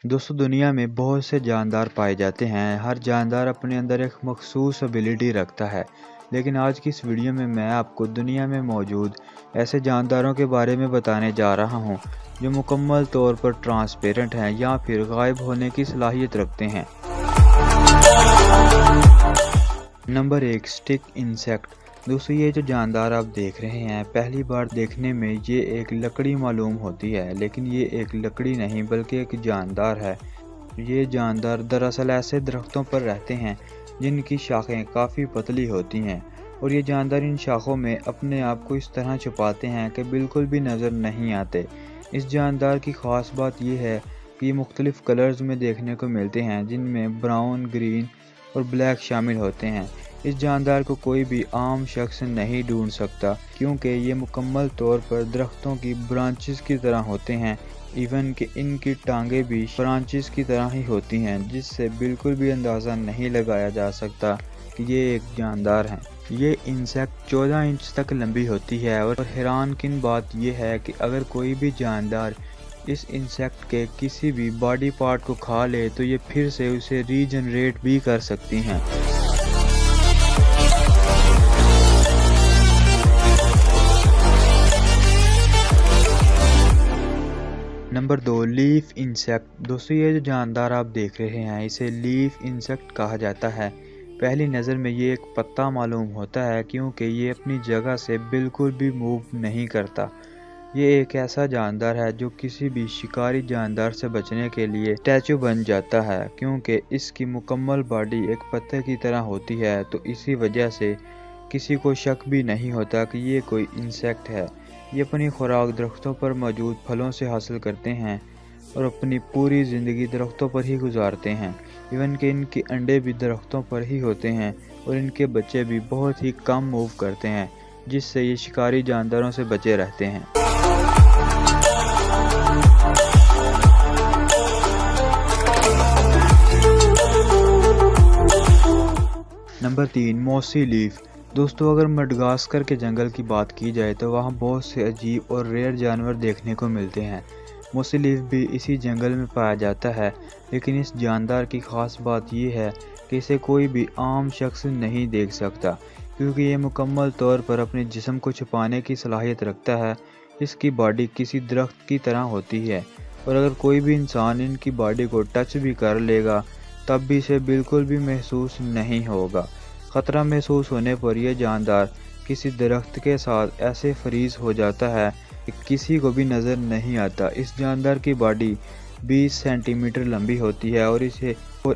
दोस्तों, दुनिया में बहुत से जानदार पाए जाते हैं। हर जानदार अपने अंदर एक मखसूस एबिलिटी रखता है। लेकिन आज की इस वीडियो में मैं आपको दुनिया में मौजूद ऐसे जानदारों के बारे में बताने जा रहा हूं जो मुकम्मल तौर पर ट्रांसपेरेंट हैं या फिर गायब होने की सलाहियत रखते हैं। Number 1, stick insect. दोस्तों, ये जो जानदार आप देख रहे हैं, पहली बार देखने में ये एक लकड़ी मालूम होती है, लेकिन ये एक लकड़ी नहीं बल्कि एक जानदार है। ये जानदार दरअसल ऐसे दरख्तों पर रहते हैं जिनकी शाखें काफ़ी पतली होती हैं, और ये जानदार इन शाखों में अपने आप को इस तरह छुपाते हैं कि बिल्कुल भी नज़र नहीं आते। इस जानदार की ख़ास बात यह है कि ये मुख्तलिफ़ कलर्स में देखने को मिलते हैं, जिनमें ब्राउन, ग्रीन और ब्लैक शामिल होते हैं। इस जानदार को कोई भी आम शख्स नहीं ढूंढ सकता, क्योंकि ये मुकम्मल तौर पर दरख्तों की ब्रांचेस की तरह होते हैं। इवन कि इनकी टांगें भी ब्रांचेस की तरह ही होती हैं, जिससे बिल्कुल भी अंदाज़ा नहीं लगाया जा सकता कि ये एक जानदार हैं। ये इंसेक्ट 14 इंच तक लंबी होती है, और हैरानकुन बात यह है कि अगर कोई भी जानदार इस इंसेक्ट के किसी भी बॉडी पार्ट को खा ले तो ये फिर से उसे रीजनरेट भी कर सकती हैं। Number 2, leaf insect. दोस्तों, ये जो जानदार आप देख रहे हैं, इसे लीफ इंसेक्ट कहा जाता है। पहली नज़र में ये एक पत्ता मालूम होता है, क्योंकि ये अपनी जगह से बिल्कुल भी मूव नहीं करता। ये एक ऐसा जानदार है जो किसी भी शिकारी जानदार से बचने के लिए स्टैचू बन जाता है, क्योंकि इसकी मुकम्मल बॉडी एक पत्ते की तरह होती है। तो इसी वजह से किसी को शक भी नहीं होता कि ये कोई इंसेक्ट है। ये अपनी खुराक दरख्तों पर मौजूद फलों से हासिल करते हैं और अपनी पूरी ज़िंदगी दरख्तों पर ही गुजारते हैं। इवन कि इनके अंडे भी दरख्तों पर ही होते हैं, और इनके बच्चे भी बहुत ही कम मूव करते हैं, जिससे ये शिकारी जानदारों से बचे रहते हैं। नंबर 3, मोसी लीफ। दोस्तों, अगर मडगास्कर के जंगल की बात की जाए तो वहाँ बहुत से अजीब और रेयर जानवर देखने को मिलते हैं। मोसी लीफ भी इसी जंगल में पाया जाता है, लेकिन इस जानदार की ख़ास बात यह है कि इसे कोई भी आम शख्स नहीं देख सकता, क्योंकि ये मुकम्मल तौर पर अपने जिस्म को छुपाने की सलाहियत रखता है। इसकी बॉडी किसी दरख्त की तरह होती है, और अगर कोई भी इंसान इनकी बॉडी को टच भी कर लेगा तब भी इसे बिल्कुल भी महसूस नहीं होगा। ख़तरा महसूस होने पर यह जानदार किसी दरख्त के साथ ऐसे फ्रीज हो जाता है कि किसी को भी नज़र नहीं आता। इस जानदार की बॉडी 20 सेंटीमीटर लंबी होती है, और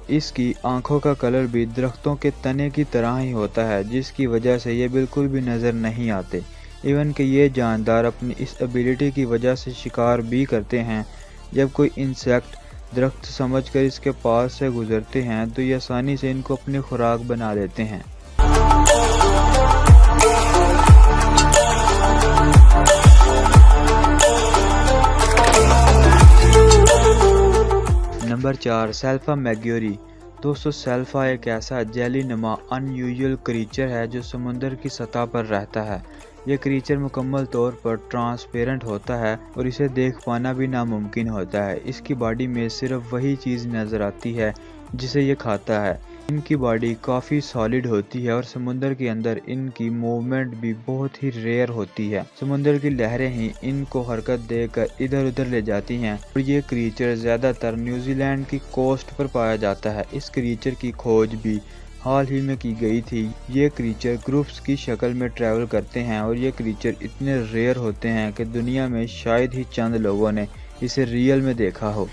इसकी आंखों का कलर भी दरख्तों के तने की तरह ही होता है, जिसकी वजह से ये बिल्कुल भी नज़र नहीं आते। इवन कि ये जानदार अपनी इस एबिलिटी की वजह से शिकार भी करते हैं। जब कोई इंसेक्ट दरख्त समझकर इसके पास से गुजरते हैं तो ये आसानी से इनको अपनी खुराक बना लेते हैं। नंबर 4, सेल्फा मैग्योरी। दोस्तों, सेल्फा एक ऐसा जेली नुमा अनयूजुअल क्रीचर है जो समुंदर की सतह पर रहता है। यह क्रीचर मुकम्मल तौर पर ट्रांसपेरेंट होता है, और इसे देख पाना भी नामुमकिन होता है। इसकी बॉडी में सिर्फ वही चीज़ नज़र आती है जिसे ये खाता है। इनकी बॉडी काफ़ी सॉलिड होती है, और समुंदर के अंदर इनकी मूवमेंट भी बहुत ही रेयर होती है। समुंदर की लहरें ही इनको हरकत देकर इधर उधर ले जाती हैं, और ये क्रीचर ज़्यादातर न्यूजीलैंड की कोस्ट पर पाया जाता है। इस क्रीचर की खोज भी हाल ही में की गई थी। ये क्रीचर ग्रुप्स की शक्ल में ट्रैवल करते हैं, और ये क्रीचर इतने रेयर होते हैं कि दुनिया में शायद ही चंद लोगों ने इसे रियल में देखा हो।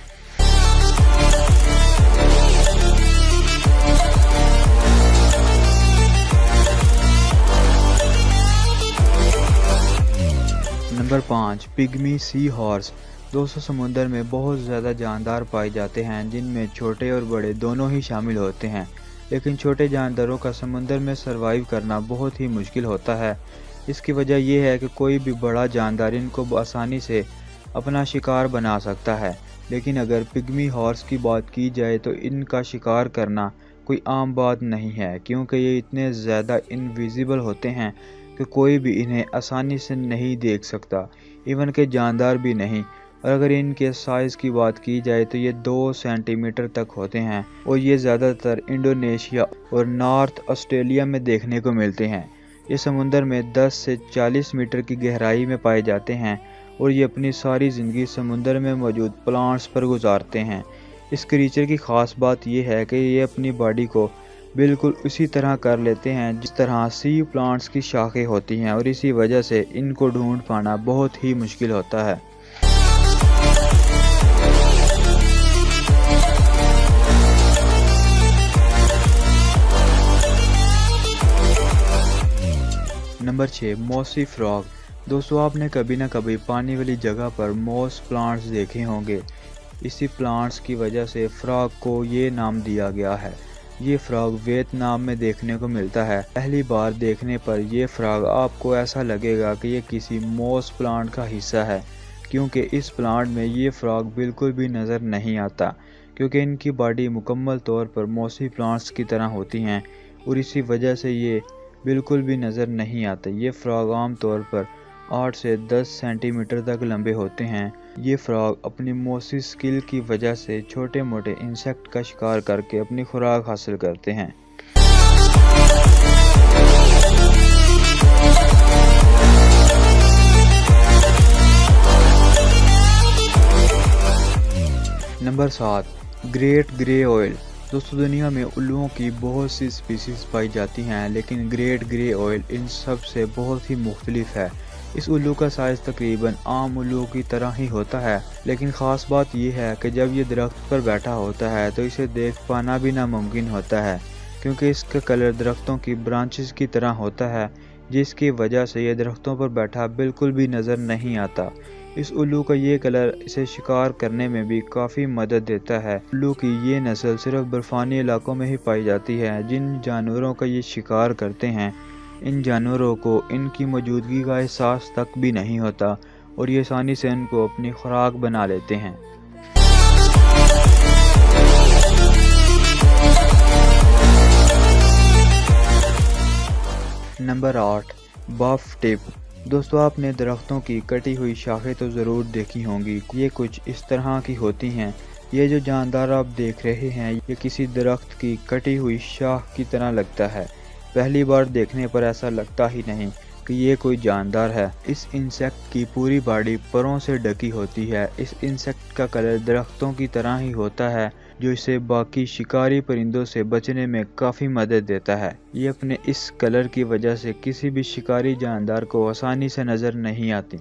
Number 5, pygmy sea horse. दोस्तों, समुंदर में बहुत ज़्यादा जानदार पाए जाते हैं, जिनमें छोटे और बड़े दोनों ही शामिल होते हैं। लेकिन छोटे जानदारों का समुंदर में सरवाइव करना बहुत ही मुश्किल होता है। इसकी वजह यह है कि कोई भी बड़ा जानदार इनको आसानी से अपना शिकार बना सकता है। लेकिन अगर पिग्मी हॉर्स की बात की जाए तो इनका शिकार करना कोई आम बात नहीं है, क्योंकि ये इतने ज़्यादा इनविजिबल होते हैं कि कोई भी इन्हें आसानी से नहीं देख सकता। इवन के जानदार भी नहीं, اور اگر ان کے سائز کی بات کی جائے تو یہ 2 سینٹی میٹر تک ہوتے ہیں اور یہ زیادہ تر انڈونیشیا اور نارتھ آسٹریلیا میں دیکھنے کو ملتے ہیں۔ یہ سمندر میں 10 سے 40 میٹر کی گہرائی میں پائے جاتے ہیں اور یہ اپنی ساری زندگی سمندر میں موجود پلانٹس پر گزارتے ہیں۔ اس کریچر کی خاص بات یہ ہے کہ یہ اپنی باڈی کو بالکل اسی طرح کر لیتے ہیں جس طرح سی پلانٹس کی شاخیں ہوتی ہیں، اور اسی وجہ سے ان کو ڈھونڈ پانا بہت ہی مشکل ہوتا ہے۔ نمبر 6، موسی فراگ۔ دوستو آپ نے کبھی نہ کبھی پانی والی جگہ پر موس پلانٹس دیکھے ہوں گے۔ اسی پلانٹس کی وجہ سے فراگ کو یہ نام دیا گیا ہے۔ یہ فراگ ویتنام میں دیکھنے کو ملتا ہے۔ پہلی بار دیکھنے پر یہ فراگ آپ کو ایسا لگے گا کہ یہ کسی موس پلانٹ کا حصہ ہے، کیونکہ اس پلانٹ میں یہ فراگ بالکل بھی نظر نہیں آتا، کیونکہ ان کی باڈی مکمل طور پر موسی پلانٹس کی طرح ہوتی ہیں اور اسی وجہ سے یہ بالکل بھی نظر نہیں آتے۔ یہ فراگ عام طور پر 8 سے 10 سینٹی میٹر تک لمبے ہوتے ہیں۔ یہ فراگ اپنی موسی سکل کی وجہ سے چھوٹے موٹے انسیکٹ کا شکار کر کے اپنی خوراک حاصل کرتے ہیں۔ نمبر 7، گریٹ گرے آئل۔ دوستو دنیا میں الوؤں کی بہت سی سپیسیز پائی جاتی ہیں، لیکن گریٹ گرے آئل ان سب سے بہت ہی مختلف ہے۔ اس الو کا سائز تقریباً عام الو کی طرح ہی ہوتا ہے، لیکن خاص بات یہ ہے کہ جب یہ درخت پر بیٹھا ہوتا ہے تو اسے دیکھ پانا بھی ناممکن ہوتا ہے، کیونکہ اس کا کلر درختوں کی برانچز کی طرح ہوتا ہے، جس کی وجہ سے یہ درختوں پر بیٹھا بالکل بھی نظر نہیں آتا۔ اس الو کا یہ کلر اسے شکار کرنے میں بھی کافی مدد دیتا ہے۔ الو کی یہ نسل صرف برفانی علاقوں میں ہی پائی جاتی ہے۔ جن جانوروں کا یہ شکار کرتے ہیں، ان جانوروں کو ان کی موجودگی کا احساس تک بھی نہیں ہوتا اور یہ آسانی سے ان کو اپنی خوراک بنا لیتے ہیں۔ نمبر 8، باف ٹپ۔ دوستو آپ نے درختوں کی کٹی ہوئی شاخیں تو ضرور دیکھی ہوں گی۔ یہ کچھ اس طرح کی ہوتی ہیں۔ یہ جو جاندار آپ دیکھ رہے ہیں یہ کسی درخت کی کٹی ہوئی شاخ کی طرح لگتا ہے۔ پہلی بار دیکھنے پر ایسا لگتا ہی نہیں کہ یہ کوئی جاندار ہے۔ اس انسیکٹ کی پوری باڈی پروں سے ڈھکی ہوتی ہے۔ اس انسیکٹ کا کلر درختوں کی طرح ہی ہوتا ہے، جو اسے باقی شکاری پرندوں سے بچنے میں کافی مدد دیتا ہے۔ یہ اپنے اس کلر کی وجہ سے کسی بھی شکاری جاندار کو آسانی سے نظر نہیں آتی۔